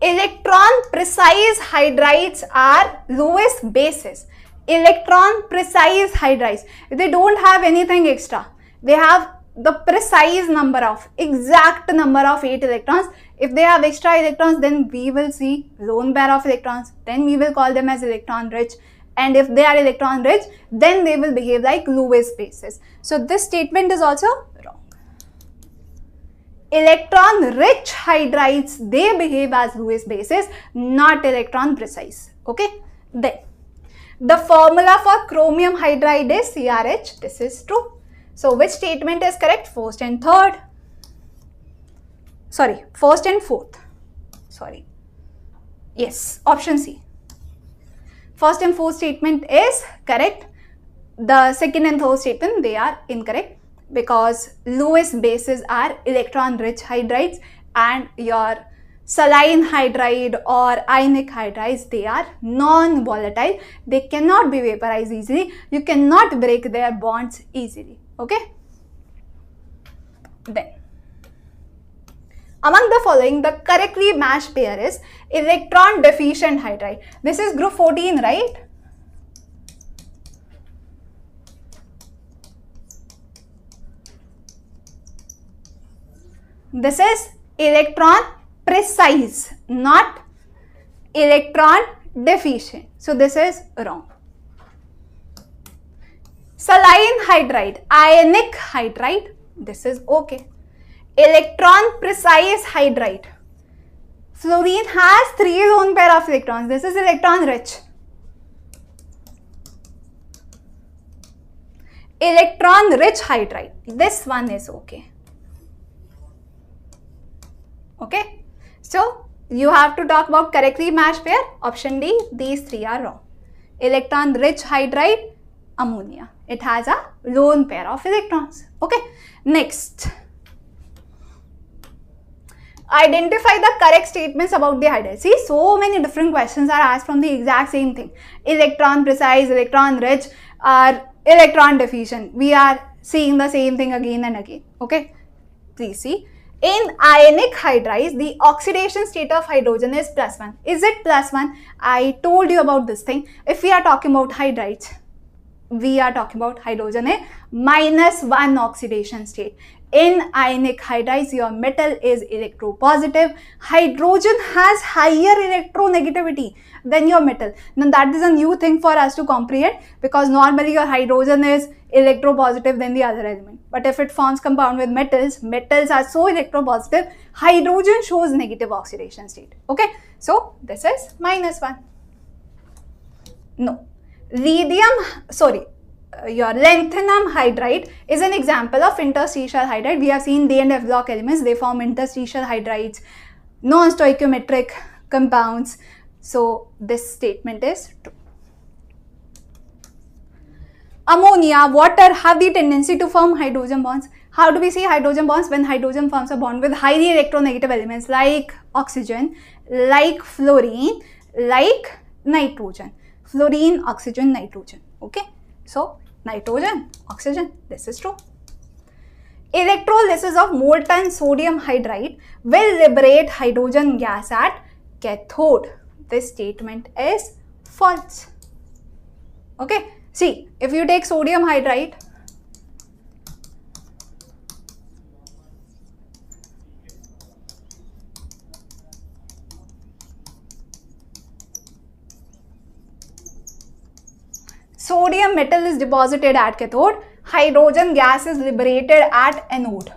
Electron precise hydrides are lowest bases. Electron precise hydrides. They don't have anything extra. They have the precise number of, exact number of 8 electrons. If they have extra electrons, then we will see lone pair of electrons. Then we will call them as electron rich. And if they are electron rich, then they will behave like lowest bases. So this statement is also wrong. Electron rich hydrides, they behave as lowest bases, not electron precise. Okay. Then the formula for chromium hydride is CRH. This is true. So which statement is correct? First and fourth. Yes, option C. First and fourth statement is correct. The second and third statement, they are incorrect because lowest bases are electron rich hydrides and your saline hydride or ionic hydrides, they are non-volatile. They cannot be vaporized easily. You cannot break their bonds easily. Okay. Then, among the following, the correctly matched pair is electron deficient hydride. This is group 14, right? This is electron precise, not electron deficient. So this is wrong. Saline hydride, ionic hydride, this is okay. Electron precise hydride. Fluorine has 3 lone pair of electrons. This is electron rich. Electron rich hydride. This one is okay. Okay. So, you have to talk about correctly matched pair. Option D, these 3 are wrong. Electron rich hydride, ammonia. It has a lone pair of electrons. Okay. Next. Identify the correct statements about the hydride. See, so many different questions are asked from the exact same thing. Electron precise, electron rich, or electron deficient. We are seeing the same thing again and again. Okay. Please see. In ionic hydrides, the oxidation state of hydrogen is +1. Is it +1? I told you about this thing. If we are talking about hydrides, we are talking about hydrogen in -1 oxidation state. In ionic hydrides, your metal is electropositive. Hydrogen has higher electronegativity than your metal. Now that is a new thing for us to comprehend because normally your hydrogen is electropositive than the other element. But if it forms compound with metals, metals are so electropositive, hydrogen shows negative oxidation state. Okay, so this is -1. No. Your lanthanum hydride is an example of interstitial hydride. We have seen D and F block elements, they form interstitial hydrides, non-stoichiometric compounds. So this statement is true. Ammonia, water have the tendency to form hydrogen bonds. How do we see hydrogen bonds? When hydrogen forms a bond with highly electronegative elements like oxygen, like fluorine, like nitrogen. Fluorine, oxygen, nitrogen. Okay. So, nitrogen, oxygen, this is true. Electrolysis of molten sodium hydride will liberate hydrogen gas at cathode. This statement is false. Okay. See, if you take sodium hydride, sodium metal is deposited at cathode, hydrogen gas is liberated at anode.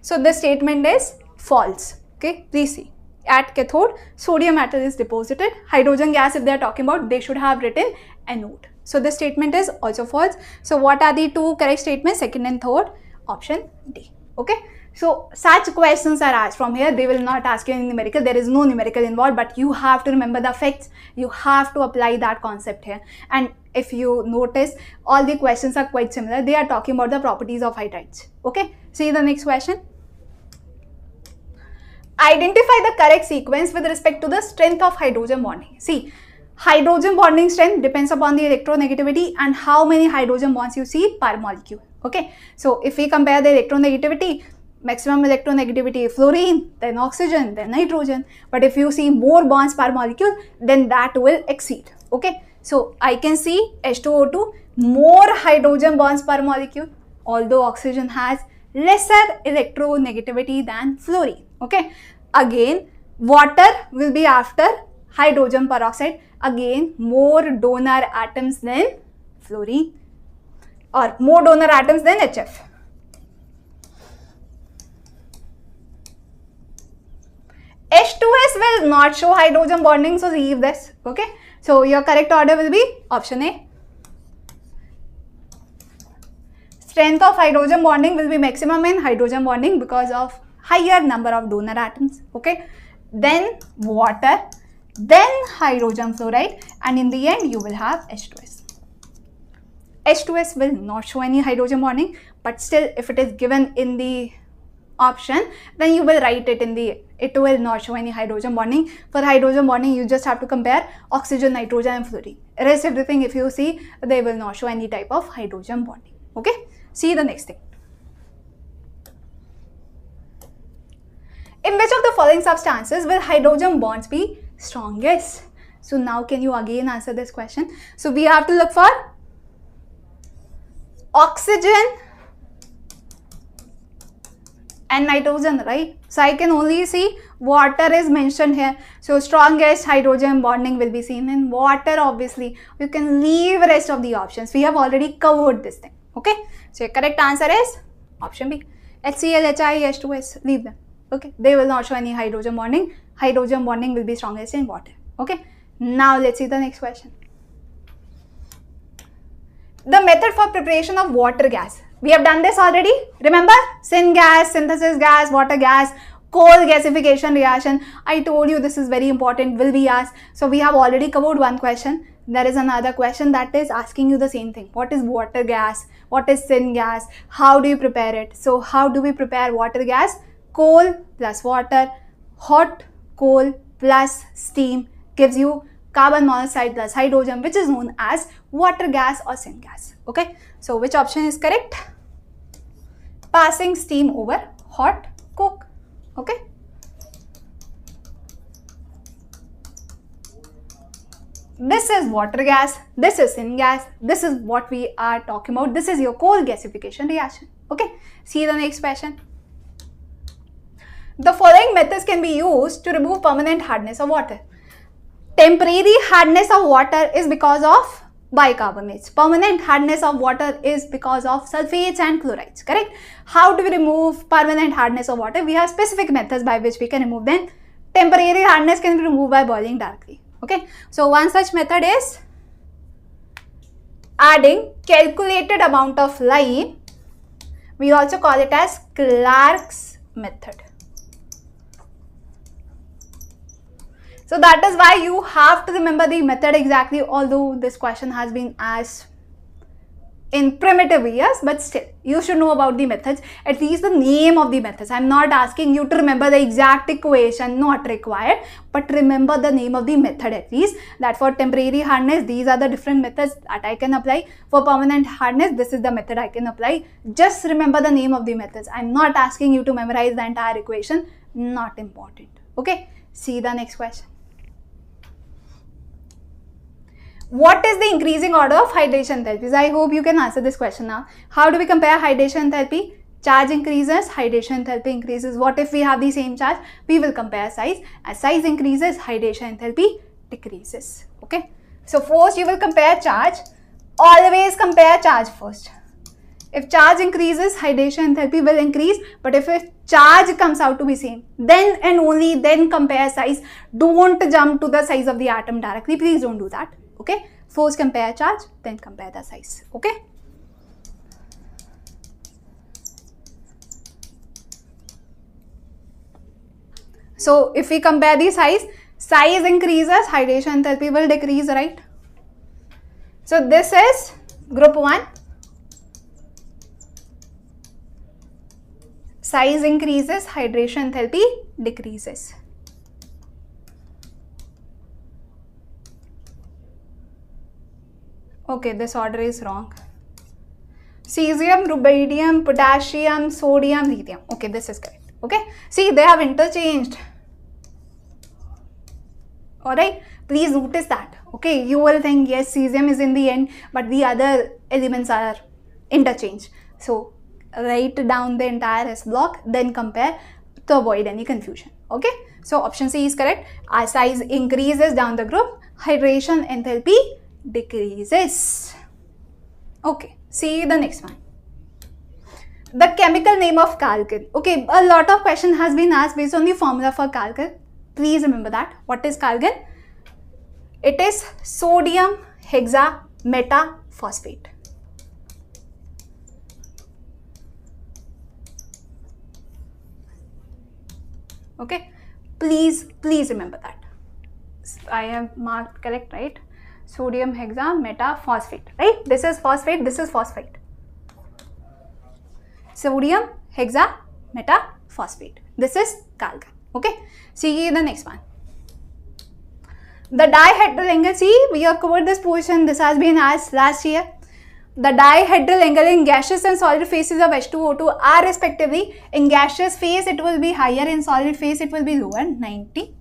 So this statement is false. Okay, please see. At cathode, sodium atom is deposited. Hydrogen gas, if they are talking about, they should have written anode. So this statement is also false. So what are the two correct statements? Second and third, option D. Okay. So such questions are asked from here. They will not ask you any numerical. There is no numerical involved, but you have to remember the facts. You have to apply that concept here. And if you notice, all the questions are quite similar. They are talking about the properties of hydrides. Okay. See the next question. Identify the correct sequence with respect to the strength of hydrogen bonding. See, hydrogen bonding strength depends upon the electronegativity and how many hydrogen bonds you see per molecule. Okay. So if we compare the electronegativity, maximum electronegativity fluorine, then oxygen, then nitrogen. But if you see more bonds per molecule, then that will exceed. Okay. So I can see H2O2 more hydrogen bonds per molecule, although oxygen has lesser electronegativity than fluorine. Okay. Again, water will be after hydrogen peroxide. Again, more donor atoms than fluorine, or more donor atoms than HF. H2S will not show hydrogen bonding, so leave this. Okay. So your correct order will be option A. Strength of hydrogen bonding will be maximum in hydrogen bonding because of higher number of donor atoms. Okay. Then water, then hydrogen fluoride, and in the end you will have H2S. H2S will not show any hydrogen bonding, but still if it is given in the option, then you will write it in the, it will not show any hydrogen bonding. For hydrogen bonding, you just have to compare oxygen, nitrogen and fluorine. Rest everything, if you see, they will not show any type of hydrogen bonding. Okay. See the next thing. In which of the following substances will hydrogen bonds be strongest? So now can you again answer this question? So we have to look for oxygen and nitrogen, right? So I can only see water is mentioned here. So strongest hydrogen bonding will be seen in water, obviously. You can leave rest of the options. We have already covered this thing. Okay. So your correct answer is option B. HCl, HI, H2S, leave them. Okay. They will not show any hydrogen bonding. Hydrogen bonding will be strongest in water. Okay. Now let's see the next question. The method for preparation of water gas. We have done this already. Remember? Syn gas, synthesis gas, water gas, coal gasification reaction. I told you this is very important, will be asked. So we have already covered one question. There is another question that is asking you the same thing. What is water gas? What is syn gas? How do you prepare it? So how do we prepare water gas? Coal plus water, hot coal plus steam gives you carbon monoxide plus hydrogen, which is known as water gas or syn gas. Okay. So which option is correct? Passing steam over hot coke. Okay. This is water gas, this is syn gas, this is what we are talking about. This is your coal gasification reaction. Okay. See the next question. The following methods can be used to remove permanent hardness of water. Temporary hardness of water is because of bicarbonates. Permanent hardness of water is because of sulfates and chlorides. Correct? How do we remove permanent hardness of water? We have specific methods by which we can remove them. Temporary hardness can be removed by boiling directly. Okay. So one such method is adding calculated amount of lime. We also call it as Clark's method. So that is why you have to remember the method exactly, although this question has been asked in primitive years, but still you should know about the methods, at least the name of the methods. I am not asking you to remember the exact equation, not required, but remember the name of the method at least, that for temporary hardness, these are the different methods that I can apply. For permanent hardness, this is the method I can apply. Just remember the name of the methods. I am not asking you to memorize the entire equation, not important. Okay, see the next question. What is the increasing order of hydration enthalpies? I hope you can answer this question now. How do we compare hydration enthalpy? Charge increases, hydration enthalpy increases. What if we have the same charge? We will compare size. As size increases, hydration enthalpy decreases. Okay. So first you will compare charge. Always compare charge first. If charge increases, hydration enthalpy will increase. But if a charge comes out to be same, then and only then compare size. Don't jump to the size of the atom directly. Please don't do that. Okay. First compare charge, then compare the size. Okay. So if we compare the size increases, hydration enthalpy will decrease, right? So this is group 1. Size increases, hydration enthalpy decreases. Okay, this order is wrong. Cesium, rubidium, potassium, sodium, lithium. Okay, this is correct. Okay, see, they have interchanged. Alright, please notice that. Okay, you will think yes, cesium is in the end, but the other elements are interchanged. So write down the entire S block, then compare to avoid any confusion. Okay, so option C is correct. Our size increases down the group, hydration enthalpy decreases. Okay, see the next one. The chemical name of calcul. Okay, a lot of question has been asked based on the formula for calcul. Please remember that. What is calcul? It is sodium hexametaphosphate. Okay, please remember that. I have marked correct, right? Sodium hexametaphosphate, right? This is phosphate, this is phosphate. Sodium hexametaphosphate. This is calcul. Okay, see the next one. The dihedral angle, see, we have covered this portion. This has been asked last year. The dihedral angle in gaseous and solid phases of H2O2 are respectively, in gaseous phase it will be higher, in solid phase it will be lower, 90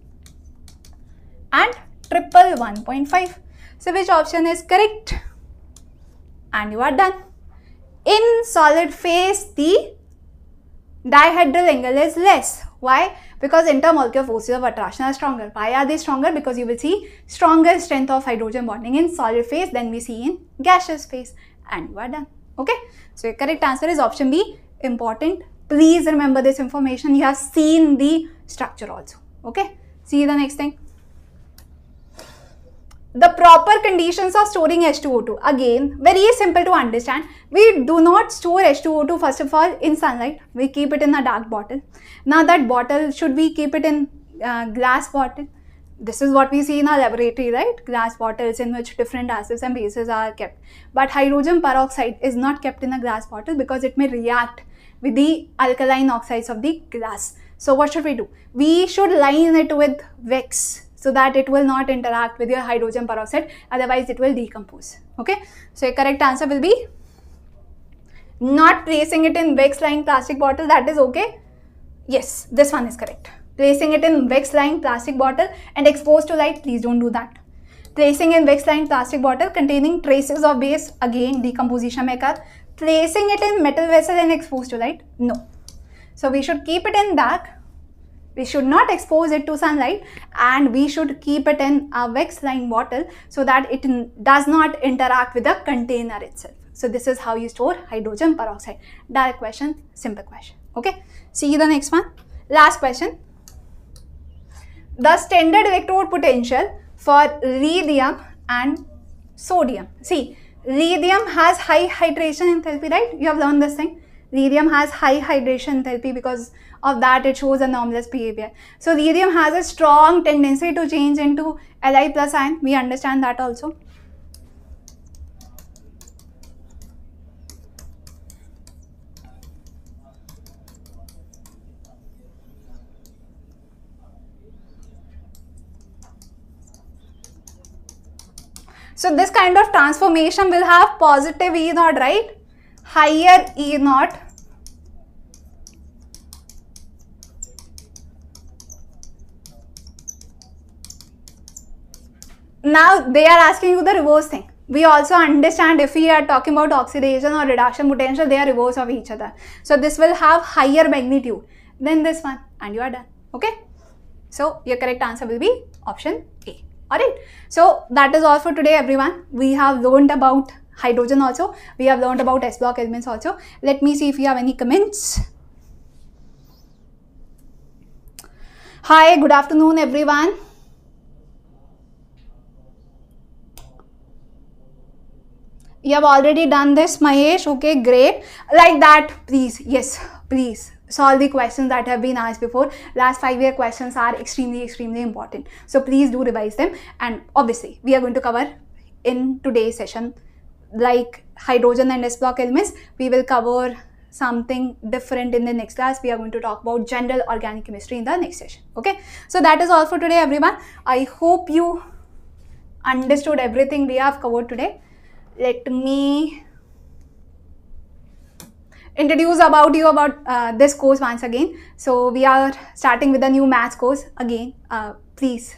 and 111.5. So which option is correct? And you are done. In solid phase, the dihedral angle is less. Why? Because intermolecular forces of attraction are stronger. Why are they stronger? Because you will see stronger strength of hydrogen bonding in solid phase than we see in gaseous phase. And you are done. Okay. So your correct answer is option B. Important. Please remember this information. You have seen the structure also. Okay. See the next thing. The proper conditions of storing H2O2. Again, very simple to understand. We do not store H2O2 first of all in sunlight. We keep it in a dark bottle. Now that bottle, should we keep it in glass bottle? This is what we see in our laboratory, right? Glass bottles in which different acids and bases are kept. But hydrogen peroxide is not kept in a glass bottle because it may react with the alkaline oxides of the glass. So what should we do? We should line it with wax, so that it will not interact with your hydrogen peroxide, otherwise it will decompose. Okay, so your correct answer will be not placing it in wax lined plastic bottle. That is okay. Yes, this one is correct. Placing it in wax lined plastic bottle and exposed to light, please don't do that. Placing in wax lined plastic bottle containing traces of base, again decomposition may occur. Placing it in metal vessel and exposed to light, no. So we should keep it in dark. We should not expose it to sunlight, and we should keep it in a wax lined bottle so that it does not interact with the container itself. So this is how you store hydrogen peroxide. Direct question, simple question. Okay, see the next one. Last question. The standard electrode potential for lithium and sodium. See, lithium has high hydration enthalpy, right? You have learned this thing. Lithium has high hydration enthalpy, because of that it shows anomalous behavior. So lithium has a strong tendency to change into Li plus ion. We understand that also. So this kind of transformation will have positive E naught, right? Higher E naught. Now they are asking you the reverse thing. We also understand if we are talking about oxidation or reduction potential, they are reverse of each other. So this will have higher magnitude than this one, and you are done. Okay. So your correct answer will be option A. Alright. So that is all for today, everyone. We have learned about hydrogen also. We have learned about s block elements also. Let me see if you have any comments. Hi, good afternoon everyone. You have already done this, Mahesh. Okay, great. Like that, please. Yes, please solve the questions that have been asked before. Last 5-year questions are extremely important. So please do revise them. And obviously, we are going to cover in today's session, like hydrogen and s block elements. We will cover something different in the next class. We are going to talk about general organic chemistry in the next session. Okay, so that is all for today, everyone. I hope you understood everything we have covered today. Let me introduce about this course once again. So we are starting with a new maths course again. Please,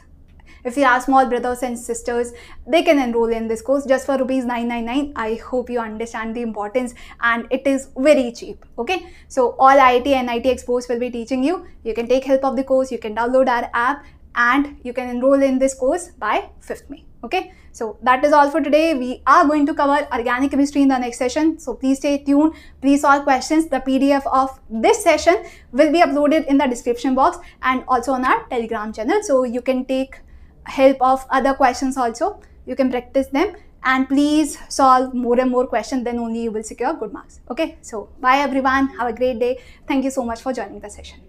if you have small brothers and sisters, they can enroll in this course just for ₹999. I hope you understand the importance, and it is very cheap. Okay, so all IIT and NIT experts will be teaching you. You can take help of the course, you can download our app, and you can enroll in this course by 5th May. Okay, so that is all for today. We are going to cover organic chemistry in the next session. So please stay tuned. Please solve questions. The PDF of this session will be uploaded in the description box and also on our Telegram channel. So you can take help of other questions also. You can practice them, and please solve more and more questions, then only you will secure good marks. Okay, so bye everyone. Have a great day. Thank you so much for joining the session.